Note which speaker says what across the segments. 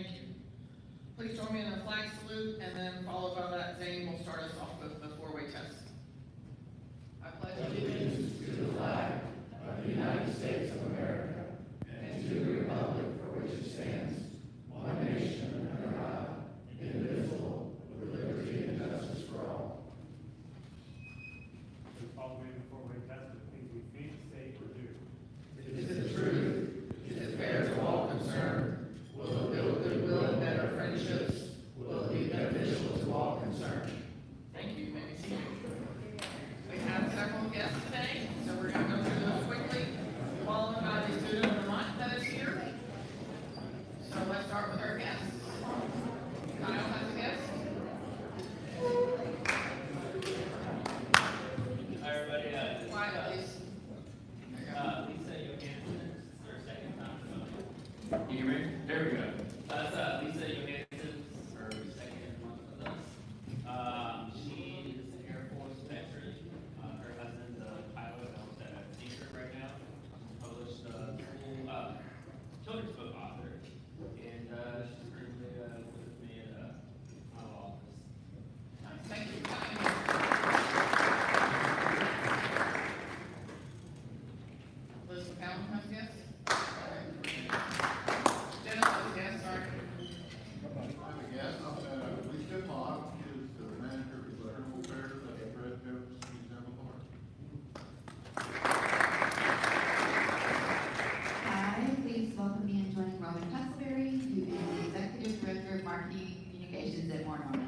Speaker 1: Thank you. Please join me in a flag salute, and then followed by that, Zane will start us off with the four-way test. I pledge allegiance to the flag of the United States of America and to the republic for which it stands, one nation under God, indivisible, with liberty and justice for all.
Speaker 2: Following the four-way test of things we think, say, or do.
Speaker 1: Is it the truth? Is it fair to all concerned? Will it build goodwill and better friendships? Will it be beneficial to all concerned? Thank you. You may be seated. We have several guests today, so we're going to go through those quickly, followed by the student of the month that is here. So let's start with our guests. Kyle has a guest.
Speaker 3: Hi, everybody.
Speaker 1: Quiet, please.
Speaker 3: Lisa Johansson. This is her second time promoting.
Speaker 4: Can you hear me? There we go.
Speaker 3: That's Lisa Johansson, her second month with us. She is an Air Force veteran. Her husband's a pilot out at a teacher right now. Published school children's book author, and she's currently with me at my law office.
Speaker 1: Thank you. Liz McKown has a guest. Dennis has a guest, sorry.
Speaker 5: I have a guest, Lisa Mock is the manager of external affairs at the Red Hills Museum of Art.
Speaker 6: Hi, please welcome me in joining Robin Castleberry, who is the Executive Director of Marketing Communications at More Norman.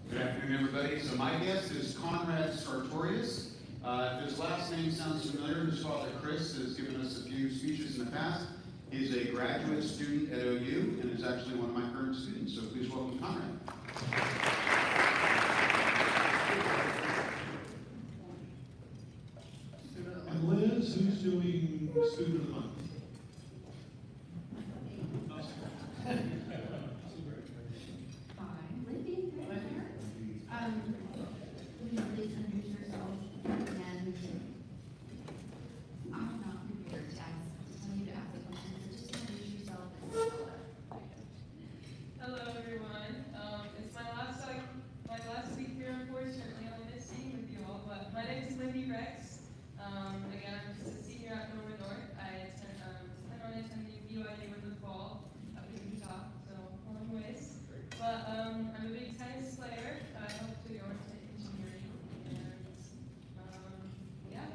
Speaker 4: Good afternoon, everybody. So my guest is Conrad Sartorius. If his last name sounds familiar, his father Chris has given us a few speeches in the past. He's a graduate student at OU and is actually one of my current students. So please welcome Conrad.
Speaker 5: And Liz, who's doing Student of the Month?
Speaker 6: Hi, Libby. Will you please introduce yourself? And I'm not prepared to tell you to ask the questions, so just introduce yourself and
Speaker 7: Hello, everyone. It's my last week here, unfortunately. I'll miss being with you all, but my name is Lindy Rex. Again, I'm just a senior at Norman North. I plan on attending BYU in the fall up in Utah, so long ways. But I'm a big tennis player. I hope to go into engineering, and yeah.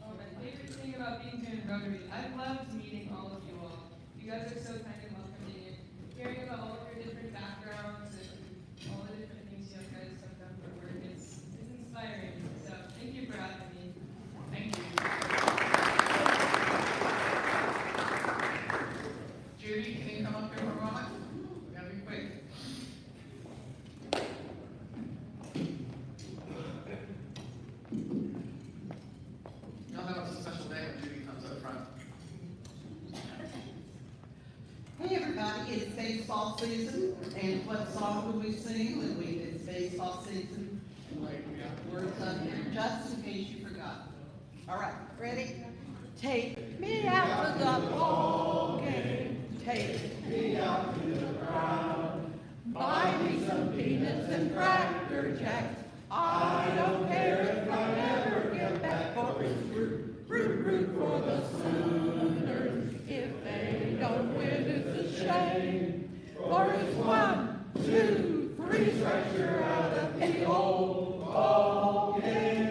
Speaker 7: Oh, my favorite thing about being here in Rotary, I've loved meeting all of you all. You guys are so kind and welcoming, and hearing about all of your different backgrounds and all the different things you guys have done for work is inspiring. So thank you for having me.
Speaker 1: Thank you. Judy, can you come up here for a moment? We gotta be quick. Y'all know it's a special day when Judy comes up front.
Speaker 8: Hey everybody, it's baseball season, and what song would we sing when it's baseball season? Like, we got words up here, just in case you forgot. All right, ready? Take me out to the ball game, take me out to the ground, buy me some peanuts and cracker jacks. I don't care if I never get back, for it's root for the Sooners. If they don't win, it's a shame, for it's 1, 2, 3 strikes, you're out of the old ball game.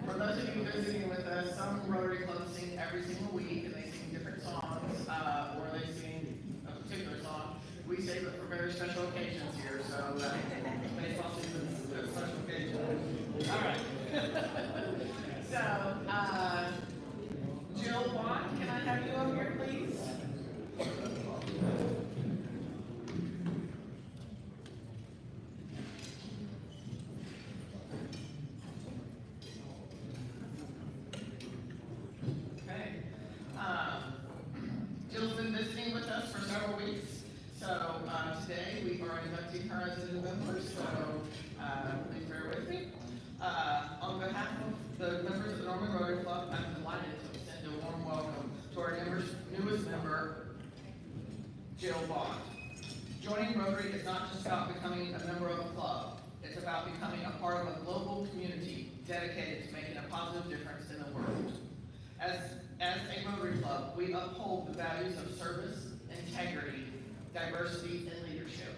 Speaker 1: For those of you visiting with us, some Rotary clubs sing every single week, and they sing different songs, or they sing a particular song. We save it for very special occasions here, so they Jill Bond. Joining Rotary is not just about becoming a member of a club. It's about becoming a part of a global community dedicated to making a positive difference in the world. As a Rotary Club, we uphold the values of service, integrity, diversity, and leadership.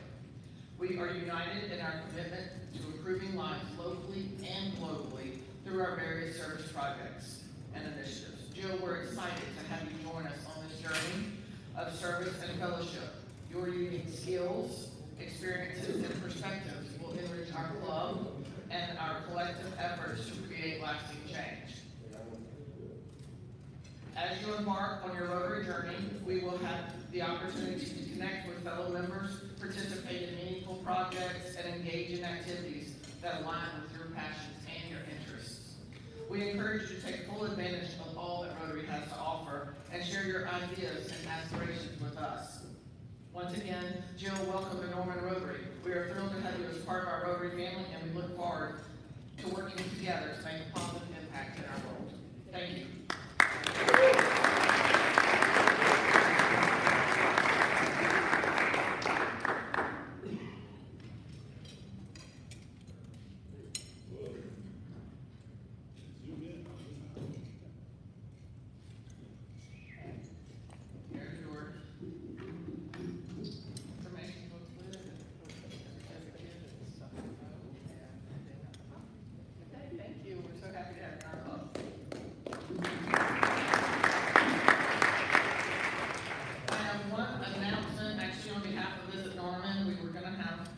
Speaker 1: We are united in our commitment to improving lives locally and globally through our various service projects and initiatives. Jill, we're excited to have you join us on this journey of service and fellowship. Your unique skills, experiences, and perspectives will enrich our club and our collective efforts to create lasting change. As you embark on your Rotary journey, we will have the opportunity to connect with fellow members, participate in meaningful projects, and engage in activities that align with your passions and your interests. We encourage you to take full advantage of all that Rotary has to offer and share your ideas and aspirations with us. Once again, Jill, welcome to Norman Rotary. We are thrilled to have you as part of our Rotary family, and we look forward to working together to make a positive impact in our world. Thank you. Here's your information booklet and certificate and stuff. Okay, thank you. We're so happy to have you in our club. I have one announcement, actually on behalf of Visit Norman. We were gonna have,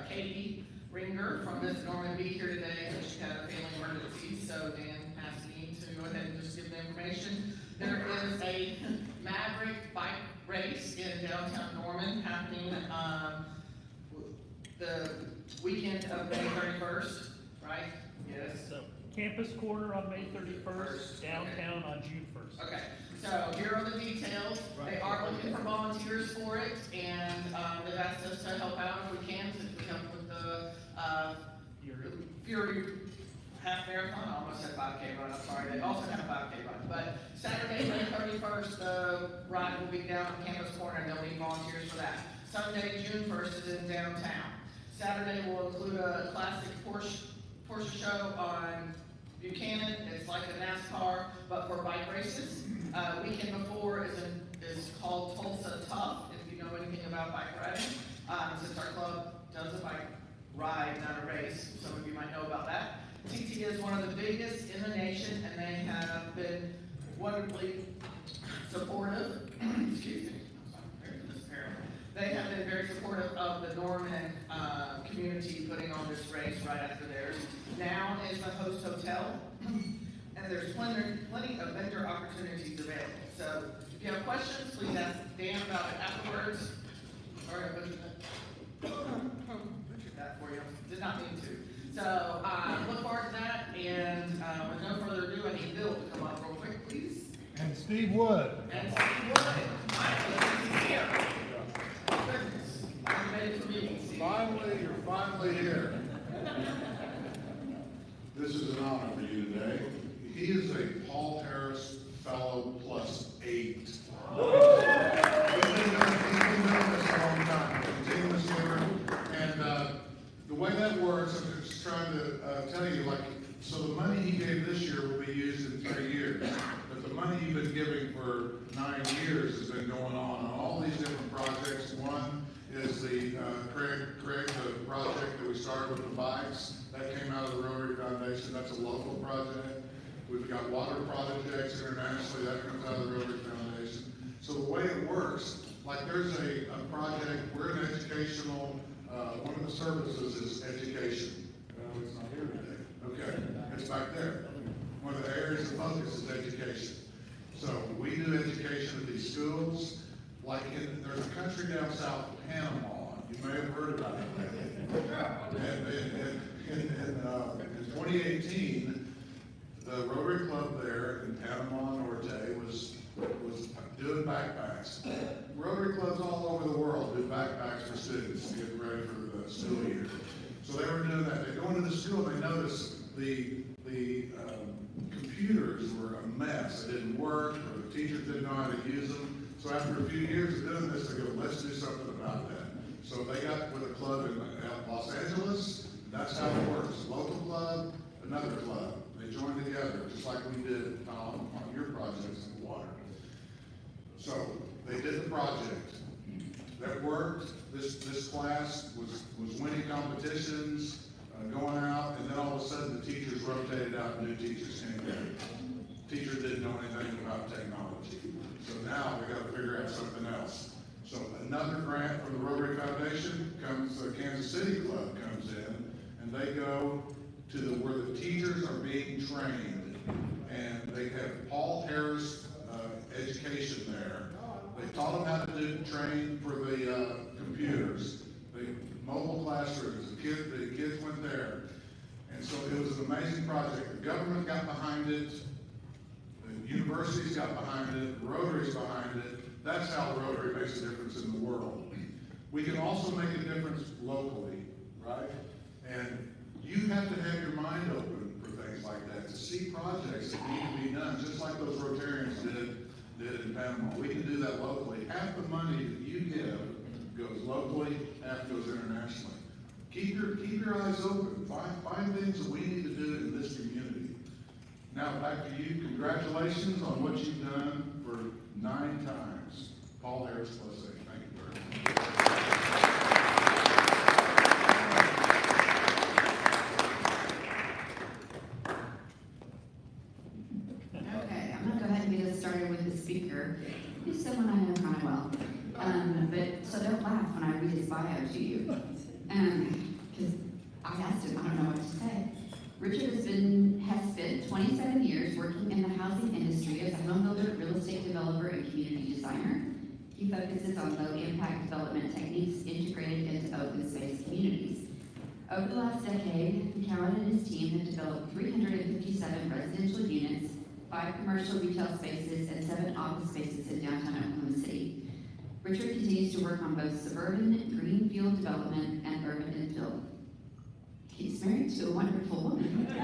Speaker 1: Katie Ringer from Visit Norman be here today, but she had a family emergency, so Dan asked me to go ahead and just give the information. There is a Maverick bike race in downtown Norman happening, the weekend of May 31st, right? Yes.
Speaker 2: So, Campus Corner on May 31st, downtown on June 1st.
Speaker 1: Okay, so here are the details. They are looking for volunteers for it, and they've asked us to help out if we can, since we help with the Fury half marathon. I almost said 5K run, I'm sorry. They also have a 5K run. But Saturday, May 31st, the ride will be down on Campus Corner, and they'll need volunteers for that. Sunday, June 1st is in downtown. Saturday will include a classic Porsche show on Buchanan. It's like a NASCAR, but for bike races. Weekend before is called Tulsa Tough, if you know anything about bike riding. Since our club does a bike ride, not a race, some of you might know about that. TT is one of the biggest in the nation, and they have been wonderfully supportive. Excuse me. They have been very supportive of the Norman community putting on this race right after theirs. Now is the host hotel, and there's plenty of vendor opportunities available. So if you have questions, please ask Dan about it afterwards. Sorry, I butchered that for you. Did not mean to. So look forward to that, and with no further ado, I need Bill to come up real quick, please.
Speaker 5: And Steve Wood.
Speaker 1: And Steve Wood. Finally, he's here. Goodness, you made it to me, Steve.
Speaker 5: Finally, you're finally here. This is an honor for you today. He is a Paul Harris Fellow +8. He's been doing this a long time, continuous giver. And the way that works, I'm just trying to tell you, like, so the money he gave this year will be used in 3 years. But the money you've been giving for 9 years has been going on all these different projects. One is the Craig, the project that we started with the bikes. That came out of the Rotary Foundation. That's a local project. We've got water projects internationally. That comes out of the Rotary Foundation. So the way it works, like there's a project, we're an educational, one of the services is education. It's not here today. Okay, it's back there. One of the areas of focus is education. So we do education at these schools. Like there's a country down south of Panama. You may have heard about it. In 2018, the Rotary Club there in Panama Norte was doing backpacks. Rotary clubs all over the world do backpacks for students to get ready for the school year. So they were doing that. They go into the school and they noticed the computers were a mess. They didn't work, or the teachers didn't know how to use them. So after a few years of doing this, they go, let's do something about that. So they got with a club in Los Angeles, and that's how it works. Local club, another club. They join together, just like we did on your projects in the water. So they did the project. That worked. This class was winning competitions, going out, and then all of a sudden the teachers rotated out, new teachers came in. Teachers didn't know anything about technology. So now we got to figure out something else. So another grant from the Rotary Foundation comes, the Kansas City Club comes in, and they go to where the teachers are being trained. And they have Paul Harris education there. They taught them how to train for the computers, the mobile classrooms. The kids went there. And so it was an amazing project. The government got behind it. The universities got behind it. Rotary's behind it. That's how Rotary makes a difference in the world. We can also make a difference locally, right? And you have to have your mind open for things like that, to see projects that need to be done, just like those Rotarians did in Panama. We can do that locally. Half the money that you give goes locally, half goes internationally. Keep your eyes open. Find things that we need to do in this community. Now back to you. Congratulations on what you've done for 9 times. Paul Harris, let's say thank you very much.
Speaker 6: Okay, I'm gonna go ahead and get us started with the speaker. He's someone I know kind of well. So don't laugh when I read his bio to you. Because I asked him, I don't know what to say. Richard has spent 27 years working in the housing industry as a home builder, real estate developer, and community designer. He focuses on low-impact development techniques integrated into open space communities. Over the last decade, McKown and his team have developed 357 residential units, 5 commercial retail spaces, and 7 office spaces in downtown Oklahoma City. Richard continues to work on both suburban greenfield development and urban infill. He's married to a wonderful woman. And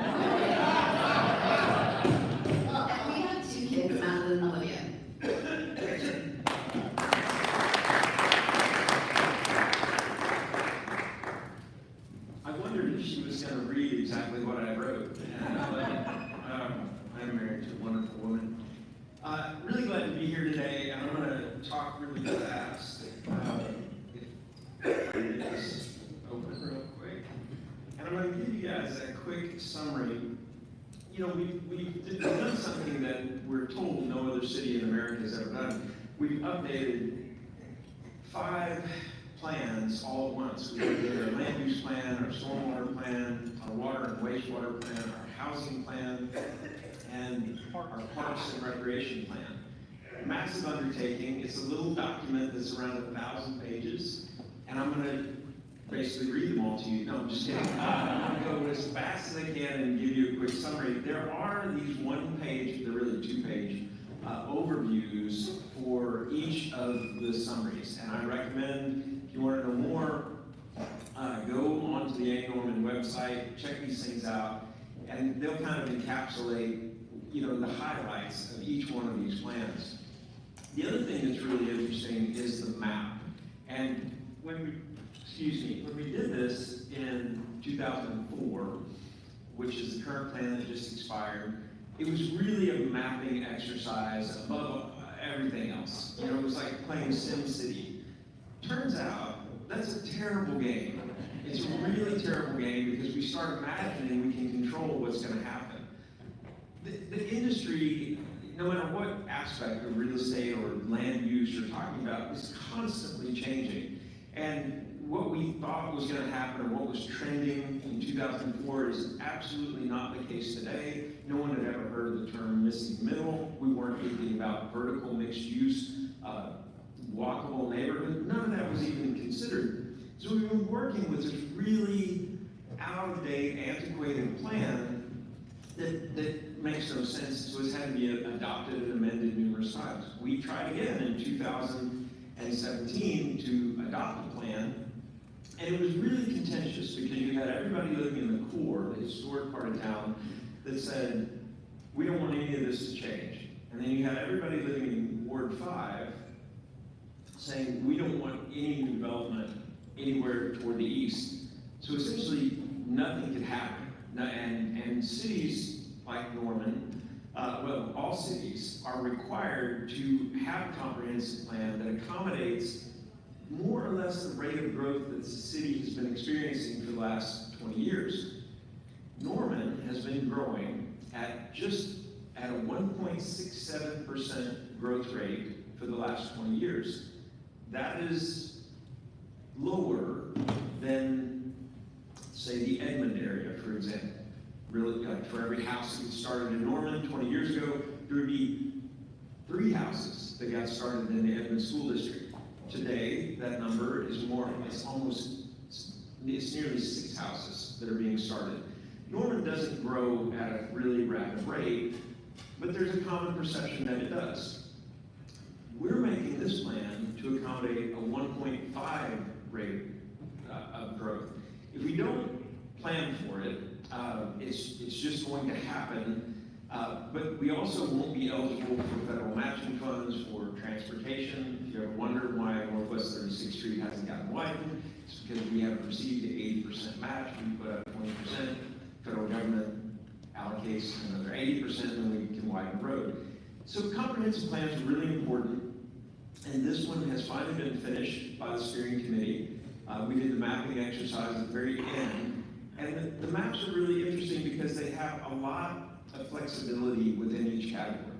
Speaker 6: we have 2 kids, Madeline and Olivia. Richard.
Speaker 9: I wondered if she was going to read exactly what I wrote. I'm married to a wonderful woman. Really glad to be here today, and I'm going to talk really fast. If I can get this open real quick. And I'm going to give you guys a quick summary. You know, we've done something that we're told no other city in America has ever done. We've updated 5 plans all at once. We did our land use plan, our stormwater plan, our water and wastewater plan, our housing plan, and our parks and recreation plan. Massive undertaking. It's a little document that's around 1,000 pages, and I'm going to basically read them all to you. No, I'm just kidding. I'm going to go as fast as I can and give you a quick summary. There are these 1-page, they're really 2-page overviews for each of the summaries, and I recommend, if you want to know more, go onto the A. Norman website, check these things out, and they'll kind of encapsulate, you know, the highlights of each one of these plans. The other thing that's really interesting is the map. And when we did this in 2004, which is the current plan that just expired, it was really a mapping exercise above everything else. You know, it was like playing SimCity. Turns out, that's a terrible game. It's a really terrible game because we start imagining we can control what's going to happen. The industry, no matter what aspect of real estate or land use you're talking about, is constantly changing. And what we thought was going to happen or what was trending in 2004 is absolutely not the case today. No one had ever heard of the term missing middle. We weren't thinking about vertical mixed use, walkable neighborhood. None of that was even considered. So we've been working with this really out-of-date, antiquated plan that makes no sense, so it's had to be adopted and amended numerous times. We tried again in 2017 to adopt a plan, and it was really contentious because you had everybody living in the core, the historic part of town, that said, we don't want any of this to change. And then you had everybody living in Ward 5 saying we don't want any new development anywhere toward the east. So essentially, nothing could happen. And cities like Norman, well, all cities are required to have a comprehensive plan that accommodates more or less the rate of growth that the city has been experiencing for the last 20 years. Norman has been growing at a 1.67% growth rate for the last 20 years. That is lower than, say, the Edmond area, for example. Really, for every house that started in Norman 20 years ago, there would be 3 houses that got started in the Edmond School District. Today, that number is it's nearly 6 houses that are being started. Norman doesn't grow at a really rapid rate, but there's a common perception that it does. We're making this plan to accommodate a 1.5 rate of growth. If we don't plan for it, it's just going to happen. But we also won't be eligible for federal matching funds for transportation. If you ever wondered why Northwest 36th Street hasn't gotten widened, it's because we haven't received the 80% match. We put up 20%. Federal government allocates another 80%, and we can widen the road. So comprehensive plans are really important, and this one has finally been finished by the steering committee. We did the mapping exercise at the very end, and the maps are really interesting because they have a lot of flexibility within each category.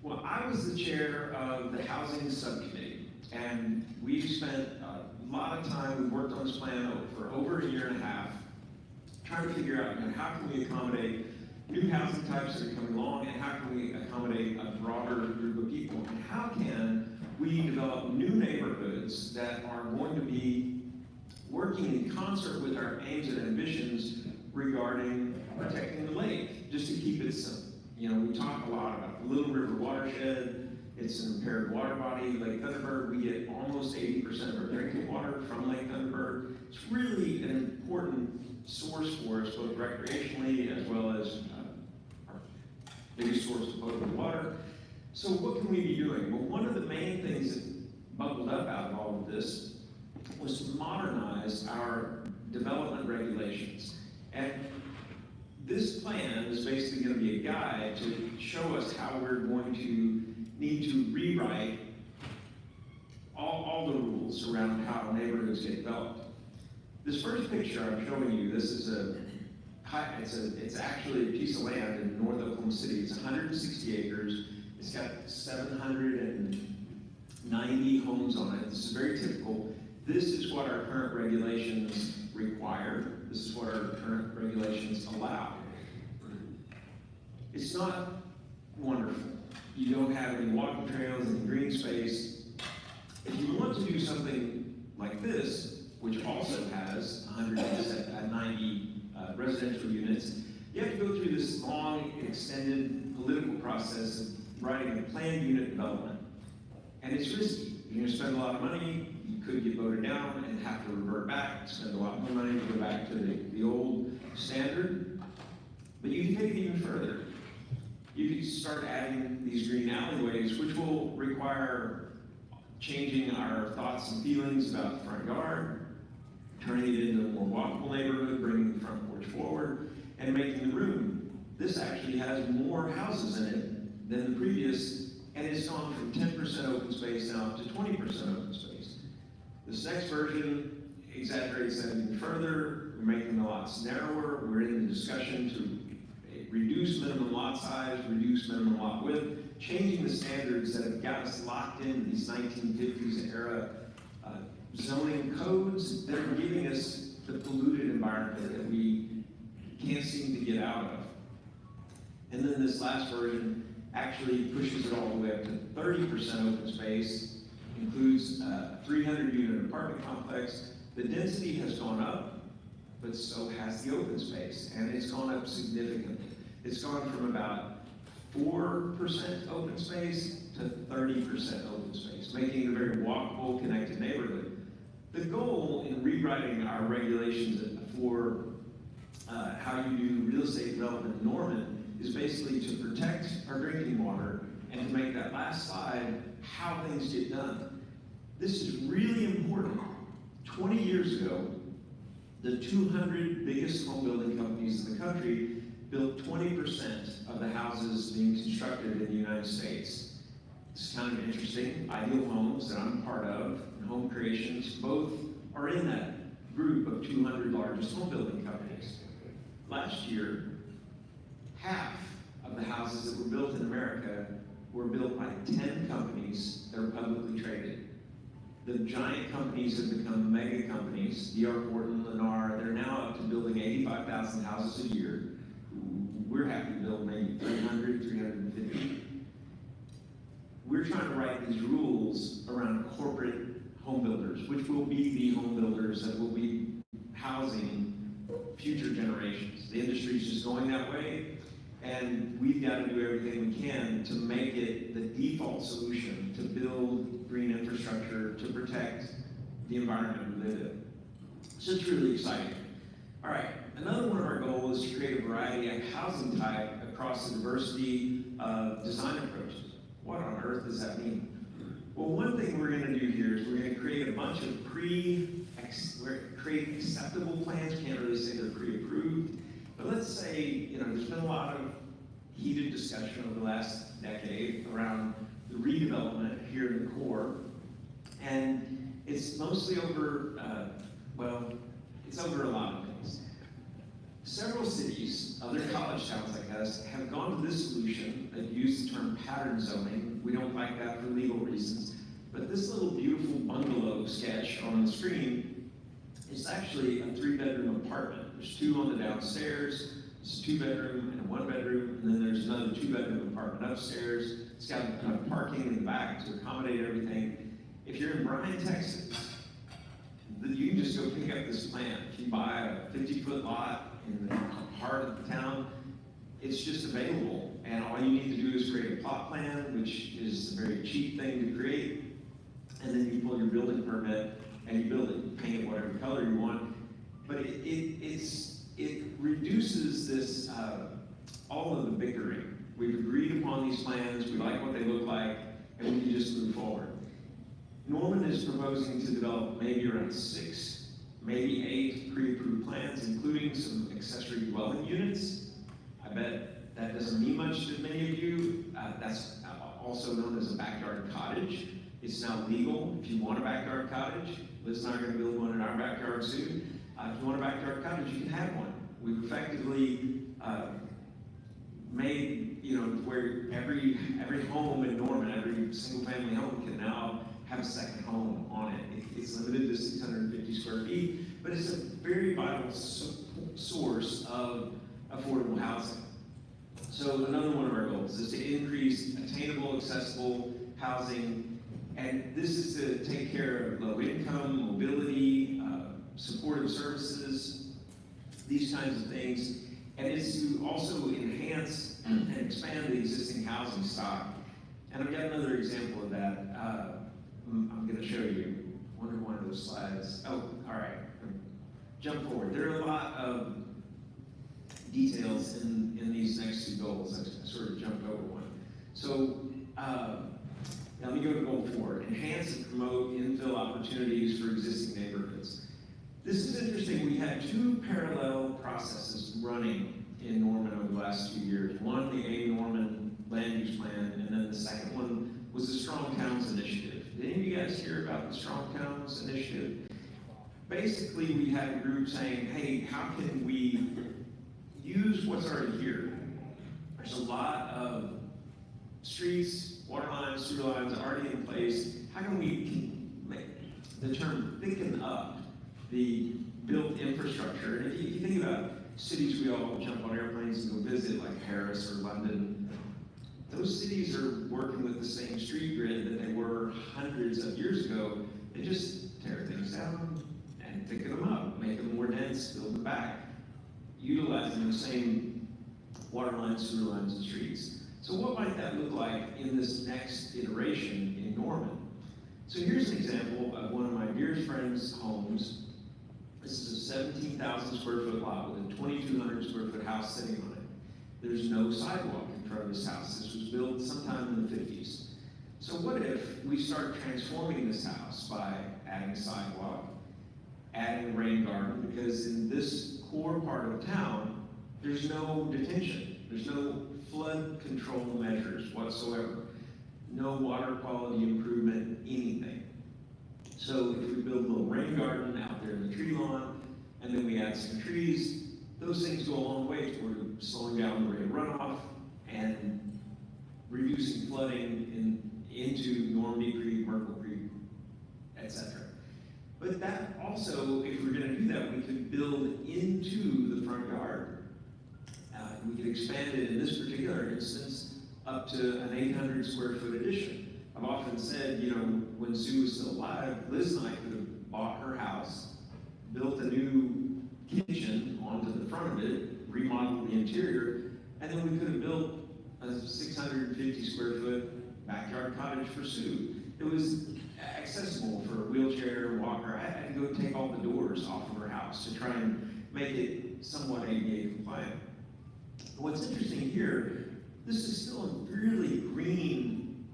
Speaker 9: Well, I was the chair of the housing subcommittee, and we've spent a lot of time, we've worked on this plan for over a year and a half, trying to figure out how can we accommodate new housing types that are coming along, and how can we accommodate a broader group of people, and how can we develop new neighborhoods that are going to be working in concert with our aims and ambitions regarding protecting the lake, just to keep it simple. You know, we talk a lot about the Little River watershed. It's an impaired water body. Lake Thunderbird, we get almost 80% of our drinking water from Lake Thunderbird. It's really an important source for us, both recreationally as well as our biggest source of potable water. So what can we be doing? Well, one of the main things that bubbled up out of all of this was to modernize our development regulations. And this plan is basically going to be a guide to show us how we're going to need to rewrite all the rules around how neighborhoods get developed. This first picture I'm showing you, this is it's actually a piece of land in North Oklahoma City. It's 160 acres. It's got 790 homes on it. This is very typical. This is what our current regulations require. This is what our current regulations allow. It's not wonderful. You don't have any walking trails, any green space. If you want to do something like this, which also has 190 residential units, you have to go through this long, extended political process of writing a planned unit development. And it's risky. You're going to spend a lot of money, you could get voted down and have to revert back, spend a lot more money to go back to the old standard. But you can take it even further. You can start adding these green alleyways, which will require changing our thoughts and feelings about the front yard, turning it into a more walkable neighborhood, bringing the front porch forward, and making the room. This actually has more houses in it than the previous, and it's gone from 10% open space now to 20% open space. This next version exaggerates that even further. We're making the lots narrower. We're in the discussion to reduce minimum lot size, reduce minimum lot width, changing the standards that have got us locked into these 1950s era zoning codes that are giving us the polluted environment that we can't seem to get out of. And then this last version actually pushes it all the way up to 30% open space, includes a 300-unit apartment complex. The density has gone up, but so has the open space, and it's gone up significantly. It's gone from about 4% open space to 30% open space, making it a very walkable, connected neighborhood. The goal in rewriting our regulations for how you do real estate development in Norman is basically to protect our drinking water and to make that last slide how things get done. This is really important. 20 years ago, the 200 biggest home building companies in the country built 20% of the houses being constructed in the United States. It's kind of interesting. Ideal Homes, that I'm part of, and Home Creations, both are in that group of 200 largest home building companies. Last year, half of the houses that were built in America were built by 10 companies that are publicly traded. The giant companies have become mega companies. D.R. Horton, Lennar, they're now up to building 85,000 houses a year. We're happy to build maybe 300, 350. We're trying to write these rules around corporate home builders, which will be the home builders that will be housing future generations. The industry's just going that way, and we've got to do everything we can to make it the default solution to build green infrastructure to protect the environment we live in. So it's really exciting. All right, another one of our goals is to create a variety of housing type across the diversity of design approaches. What on earth does that mean? Well, one thing we're going to do here is we're going to create a bunch of create acceptable plans. Can't really say they're pre-approved, but let's say, there's been a lot of heated discussion over the last decade around the redevelopment here in the core, and it's mostly over, it's over a lot of things. Several cities, other college towns like us, have gone to this solution. They've used the term pattern zoning. We don't like that for legal reasons. But this little beautiful bungalow sketch on the screen is actually a 3-bedroom apartment. There's 2 on the downstairs, it's a 2-bedroom and a 1-bedroom, and then there's another 2-bedroom apartment upstairs. It's got enough parking in the back to accommodate everything. If you're in Bryan, Texas, you can just go pick up this plan. If you buy a 50-foot lot in the heart of the town, it's just available. And all you need to do is create a plot plan, which is a very cheap thing to create. And then you pull your building permit and you build it. You paint it whatever color you want. But it reduces this, all of the bickering. We've agreed upon these plans, we like what they look like, and we can just move forward. Norman is proposing to develop maybe around 6, maybe 8 pre-approved plans, including some accessory dwelling units. I bet that doesn't mean much to many of you. That's also known as a backyard cottage. It's now legal if you want a backyard cottage. Liz and I are going to build one in our backyard soon. If you want a backyard cottage, you can have one. We've effectively made, where every home in Norman, every single-family home can now have a second home on it. It's limited to 650 square feet, but it's a very vital source of affordable housing. So another one of our goals is to increase attainable, accessible housing, and this is to take care of low income, mobility, supportive services, these kinds of things, and it's to also enhance and expand the existing housing stock. And I've got another example of that. I'm going to show you one of those slides. Oh, all right. Jump forward. There are a lot of details in these next 2 goals. I sort of jumped over one. So let me go to goal 4. Enhance and promote infill opportunities for existing neighborhoods. This is interesting. We had 2 parallel processes running in Norman over the last 2 years. One, the A. Norman land use plan, and then the second one was the Strong Towns Initiative. Did any of you guys hear about the Strong Towns Initiative? Basically, we had a group saying, hey, how can we use what's already here? There's a lot of streets, water lines, sewer lines already in place. How can we make the term thicken up the built infrastructure? And if you think about cities we all jump on airplanes and go visit, like Paris or London, those cities are working with the same street grid that they were hundreds of years ago. They just tear things down and thicken them up, make them more dense, build them back, utilizing the same water lines, sewer lines, and streets. So what might that look like in this next iteration in Norman? So here's an example of one of my dearest friend's homes. This is a 17,000 square foot lot with a 2,200 square foot house sitting on it. There's no sidewalk in front of this house. This was built sometime in the 50s. So what if we start transforming this house by adding a sidewalk, adding a rain garden, because in this core part of town, there's no detention, there's no flood control measures whatsoever, no water quality improvement, anything. So if we build a little rain garden out there in the tree lawn, and then we add some trees, those things go a long way toward slowing down the rate of runoff and reducing flooding into Normandy Creek, Merkle Creek, etc. But that also, if we're going to do that, we could build into the front yard. We could expand it in this particular instance up to an 800 square foot addition. I've often said, you know, when Sue was still alive, Liz and I could have bought her house, built a new kitchen onto the front of it, remodeled the interior, and then we could have built a 650 square foot backyard cottage for Sue. It was accessible for a wheelchair, walker. I had to go take all the doors off of her house to try and make it somewhat ADA compliant. What's interesting here, this is still a really green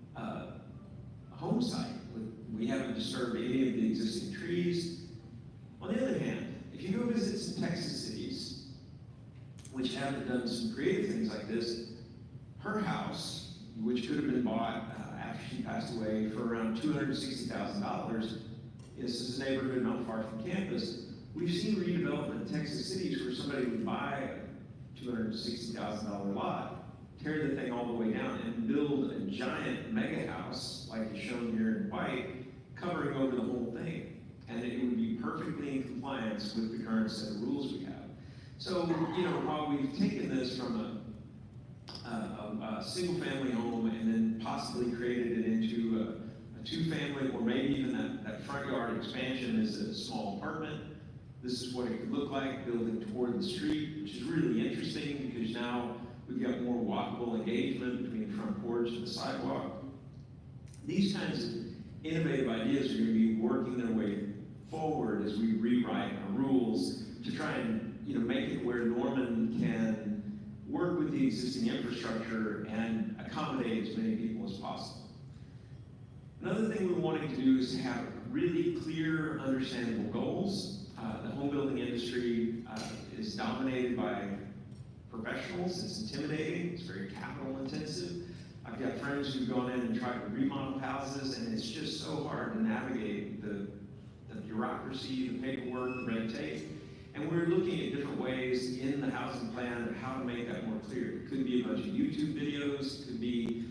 Speaker 9: home site. We haven't disturbed any of the existing trees. On the other hand, if you go visit some Texas cities, which haven't done some creative things like this, her house, which could have been bought after she passed away for around $260,000, this is a neighborhood not far from campus. We've seen redevelopment in Texas cities where somebody would buy a $260,000 lot, tear the thing all the way down, and build a giant mega house, like is shown here in white, covering over the whole thing. And it would be perfectly in compliance with the current set of rules we have. So, you know, while we've taken this from a single-family home and then possibly created it into a two-family, or maybe even that front yard expansion is a small apartment, this is what it could look like, building toward the street, which is really interesting because now we've got more walkable engagement between the front porch and the sidewalk. These kinds of innovative ideas are going to be working their way forward as we rewrite our rules to try and, you know, make it where Norman can work with the existing infrastructure and accommodate as many people as possible. Another thing we're wanting to do is to have really clear, understandable goals. The home building industry is dominated by professionals. It's intimidating. It's very capital intensive. I've got friends who've gone in and tried to remodel houses, and it's just so hard to navigate the bureaucracy, the paperwork, the red tape. And we're looking at different ways in the housing plan of how to make that more clear. It could be a bunch of YouTube videos. It could be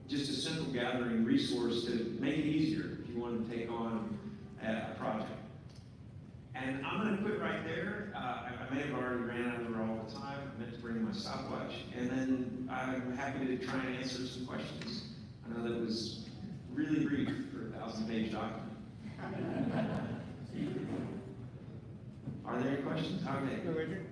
Speaker 9: just a central gathering resource to make it easier if you want to take on a project. And I'm going to quit right there. I may have already ran over all the time. I meant to bring my stopwatch. And then I'm happy to try and answer some questions. I know that was really brief for a 1,000-page document. Are there any questions? Okay.
Speaker 10: So, Richard,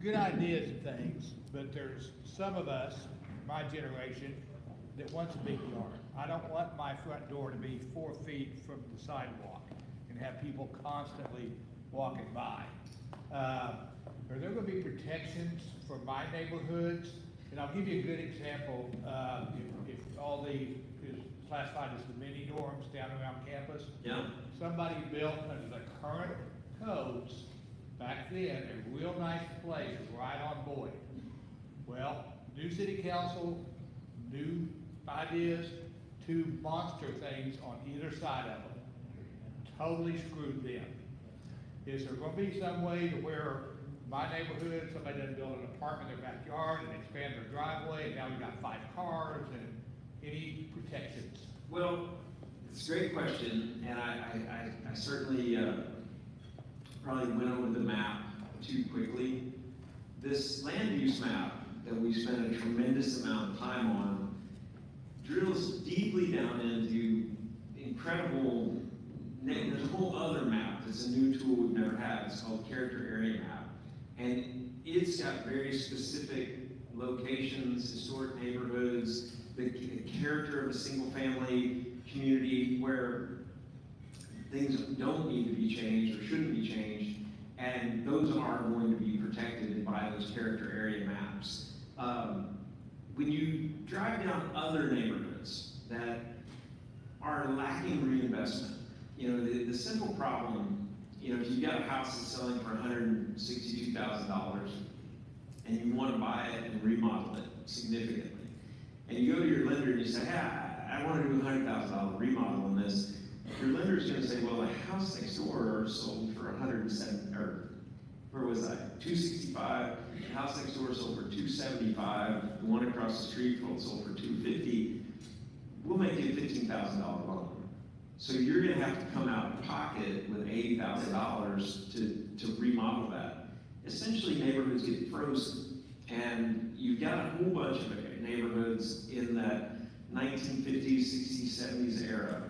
Speaker 10: good ideas and things, but there's some of us, my generation, that wants a big yard. I don't want my front door to be 4 feet from the sidewalk and have people constantly walking by. Are there going to be protections for my neighborhoods? And I'll give you a good example. If all is classified as the mini dorms down around campus,
Speaker 9: Yeah.
Speaker 10: somebody built under the current codes back then a real nice place right on Boyd. Well, new city council, new ideas, 2 monster things on either side of them. Totally screwed them. Is there going to be some way to where my neighborhood, somebody doesn't build an apartment in their backyard and expand their driveway, and now we've got 5 cars and any protections?
Speaker 9: Well, it's a great question, and I certainly probably went over the map too quickly. This land use map that we spent a tremendous amount of time on drills deeply down into incredible, there's a whole other map that's a new tool we've never had. It's called Character Area Map. And it's got very specific locations, historic neighborhoods, the character of a single family community where things don't need to be changed or shouldn't be changed, and those are going to be protected by those character area maps. when you drive down other neighborhoods that are lacking reinvestment, the simple problem, if you've got a house that's selling for $162,000 and you want to buy it and remodel it significantly, and you go to your lender and you say, hey, I want to do a $100,000 remodel on this, your lender is going to say, well, the house next door sold for 107, or where was I? 265. The house next door sold for 275. The one across the street sold for 250. We'll make you a $15,000 loan. So you're going to have to come out of pocket with $80,000 to remodel that. Essentially, neighborhoods get frozen, and you've got a whole bunch of neighborhoods in that 1950s, 60s, 70s era,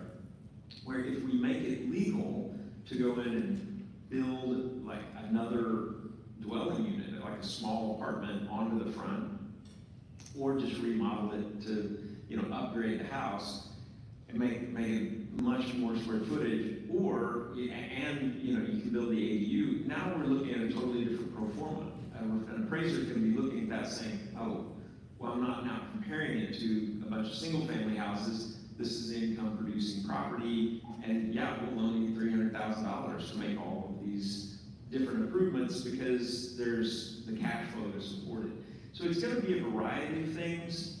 Speaker 9: where if we make it legal to go in and build like another dwelling unit, like a small apartment onto the front, or just remodel it to, upgrade the house and make it much more square footage, or, and, you can build the ADU. Now we're looking at a totally different pro forma. An appraiser is going to be looking at that saying, oh, well, I'm not now comparing it to a bunch of single family houses. This is income producing property, and yeah, we'll loan you $300,000 to make all of these different improvements because there's the cash flow to support it. So it's going to be a variety of things.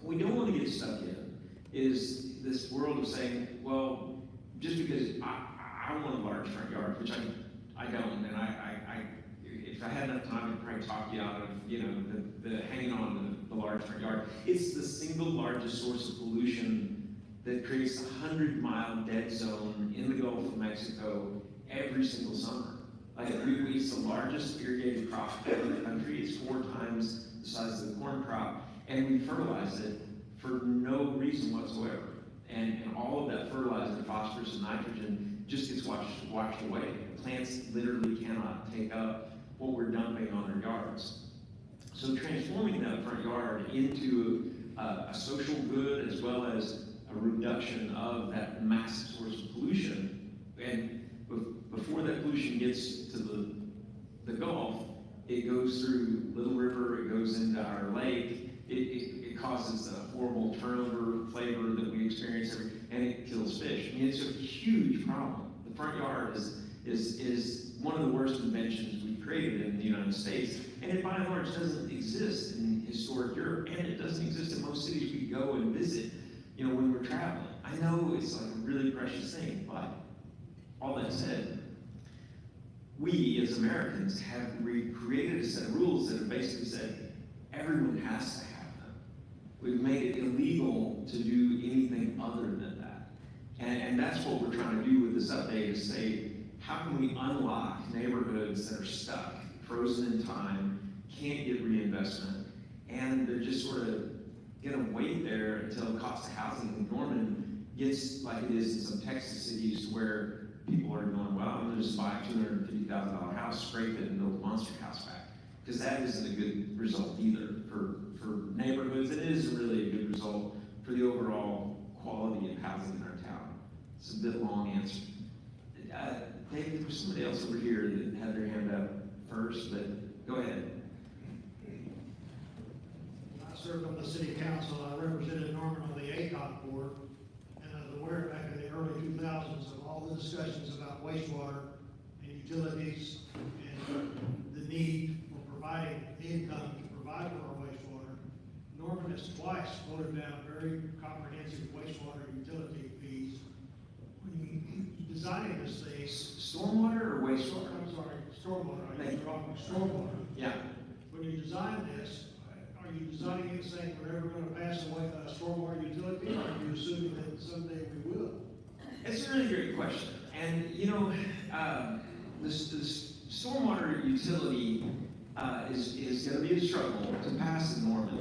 Speaker 9: What we don't want to get stuck in is this world of saying, well, just because I want a large front yard, which I don't, and if I had enough time, I'd probably talk you out of, the hanging on to the large front yard. It's the single largest source of pollution that creates a 100-mile dead zone in the Gulf of Mexico every single summer. Like, it's the largest irrigated crop in the country. It's 4 times the size of the corn crop, and we fertilize it for no reason whatsoever. And all of that fertilizer, phosphorus and nitrogen, just gets washed away. Plants literally cannot take up what we're dumping on their yards. So transforming that front yard into a social good as well as a reduction of that massive source of pollution, and before that pollution gets to the Gulf, it goes through Little River, it goes into our lake, it causes a horrible turnover flavor that we experience, and it kills fish. I mean, it's a huge problem. The front yard is one of the worst inventions we've created in the United States, and it by and large doesn't exist in historic Europe, and it doesn't exist in most cities we go and visit, when we're traveling. I know it's like a really precious thing, but all that said, we as Americans have created a set of rules that have basically said everyone has to have them. We've made it illegal to do anything other than that. And that's what we're trying to do with this update, is say, how can we unlock neighborhoods that are stuck, frozen in time, can't get reinvestment, and they're just sort of gonna wait there until the cost of housing in Norman gets like it is in some Texas cities where people are going, well, I'm gonna just buy a $250,000 house, scrape it, and build a monster house back. Because that isn't a good result either for neighborhoods. It isn't really a good result for the overall quality of housing in our town. It's a bit long answer. Dave, there was somebody else over here that had their hand up first, but go ahead.
Speaker 11: I served on the city council. I represented Norman on the ACOG board, and I was aware back in the early 2000s of all the discussions about wastewater and utilities and the need for providing income to provide for our wastewater. Norman has twice voted down very comprehensive wastewater utility fees. When you designing this thing,
Speaker 9: Stormwater or wastewater?
Speaker 11: I'm sorry, stormwater. I
Speaker 9: Thank
Speaker 11: was wrong. Stormwater.
Speaker 9: Yeah.
Speaker 11: When you design this, are you designing it saying we're never going to pass away a stormwater utility, or are you assuming that someday we will?
Speaker 9: It's a really great question. And, this stormwater utility is going to be a struggle to pass in Norman.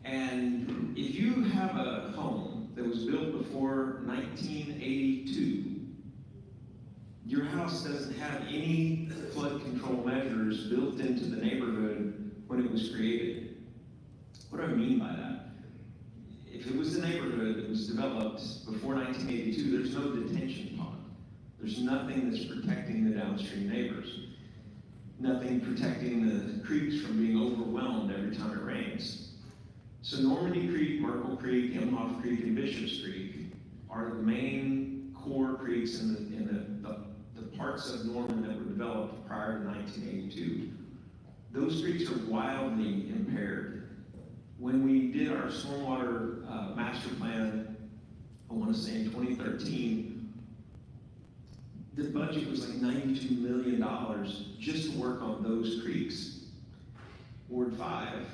Speaker 9: And if you have a home that was built before 1982, your house doesn't have any flood control measures built into the neighborhood when it was created. What do I mean by that? If it was a neighborhood that was developed before 1982, there's no detention pond. There's nothing that's protecting the downstream neighbors. Nothing protecting the creeks from being overwhelmed every time it rains. So Normandy Creek, Merkle Creek, Imhoff Creek, and Bishops Creek are the main core creeks in the parts of Norman that were developed prior to 1982. Those creeks are wildly impaired. When we did our stormwater master plan, I want to say in 2013, the budget was like $92 million just to work on those creeks. Ward 5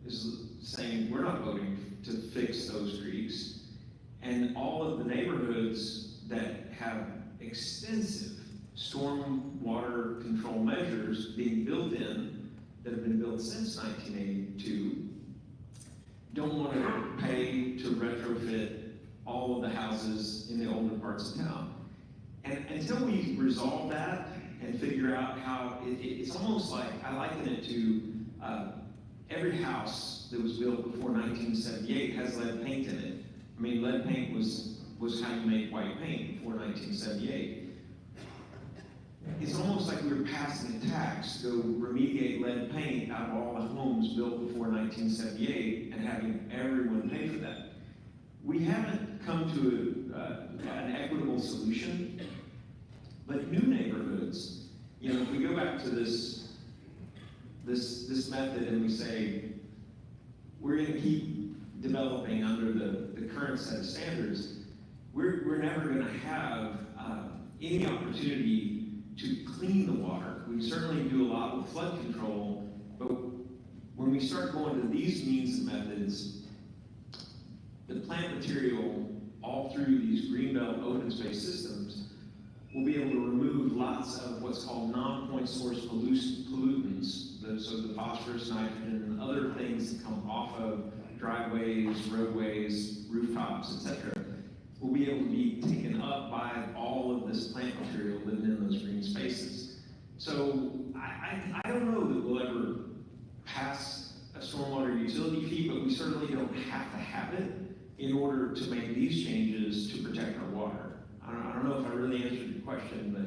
Speaker 9: is saying we're not voting to fix those creeks. And all of the neighborhoods that have extensive stormwater control measures being built in, that have been built since 1982, don't want to pay to retrofit all of the houses in the older parts of town. And until we resolve that and figure out how, it's almost like, I liken it to every house that was built before 1978 has lead paint in it. I mean, lead paint was how you made white paint before 1978. It's almost like we were passing a tax to remediate lead paint out of all the homes built before 1978 and having everyone pay for that. We haven't come to an equitable solution, but new neighborhoods, you know, if we go back to this method and we say, we're going to keep developing under the current set of standards, we're never going to have any opportunity to clean the water. We certainly do a lot with flood control, but when we start going to these means and methods, the plant material all through these greenbelt open space systems will be able to remove lots of what's called non-point source pollutants, so the phosphorus, nitrogen, and other things that come off of driveways, roadways, rooftops, etc., will be able to be taken up by all of this plant material living in those green spaces. So I don't know that we'll ever pass a stormwater utility fee, but we certainly don't have to have it in order to make these changes to protect our water. I don't know if I really answered your question, but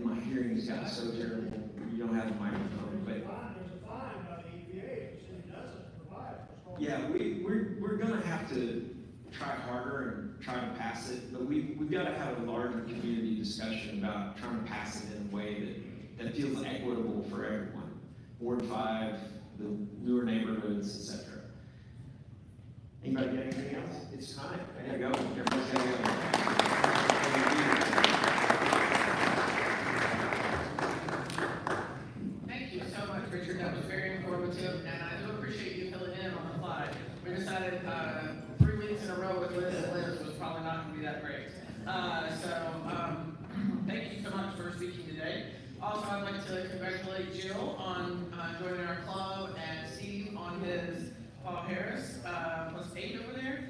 Speaker 9: my hearing has gotten so terrible. You don't have a microphone, but yeah, we're gonna have to try harder and try to pass it, but we've got to have a larger community discussion about trying to pass it in a way that feels equitable for everyone. Ward 5, the newer neighborhoods, etc. Anybody got anything else? It's time. I gotta go. Everybody's gotta go.
Speaker 1: Thank you so much, Richard. That was very informative, and I do appreciate you filling in on the fly. We decided 3 weeks in a row with Liz and Liz was probably not going to be that great. Thank you so much for speaking today. Also, I'd like to congratulate Jill on joining our club and Steve on his Paul Harris +8 over there.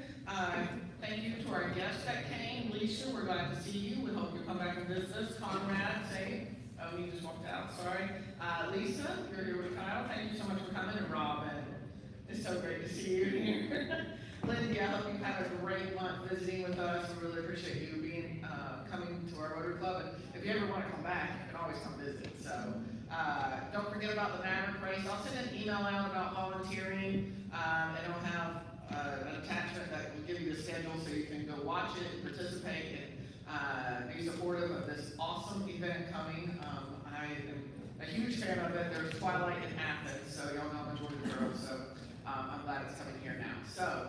Speaker 1: Thank you to our guests that came. Leisha, we're glad to see you. We hope you come back and visit us. Conrad, say, oh, you just walked out, sorry. Lisa, you're here with Kyle. Thank you so much for coming. And Robin, it's so great to see you here. Lindy, I hope you've had a great month visiting with us. We really appreciate you being coming to our Rotary Club. And if you ever want to come back, you can always come visit. So don't forget about the Maverick race. I'll send an email out about volunteering, and I'll have an attachment that will give you the schedule so you can go watch it and participate and be supportive of this awesome event coming. I am a huge fan of it. There's Twilight in Athens, so y'all know I'm Georgia girl, so I'm glad it's coming here now. So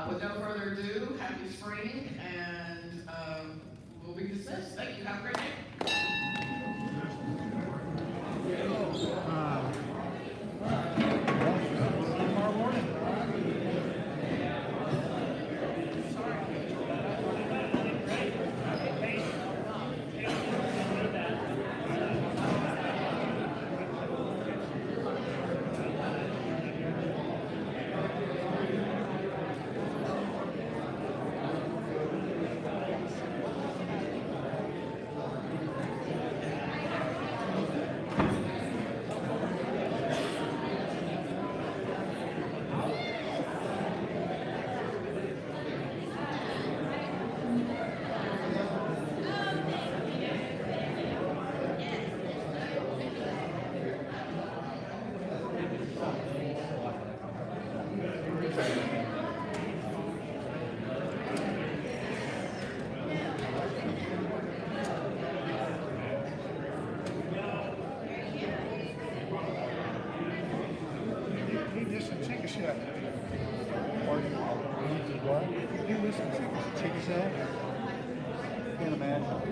Speaker 1: with no further ado, happy spring, and we'll be dismissed. Thank you. Have a great day.
Speaker 12: What? You listen to check yourself? Can't imagine.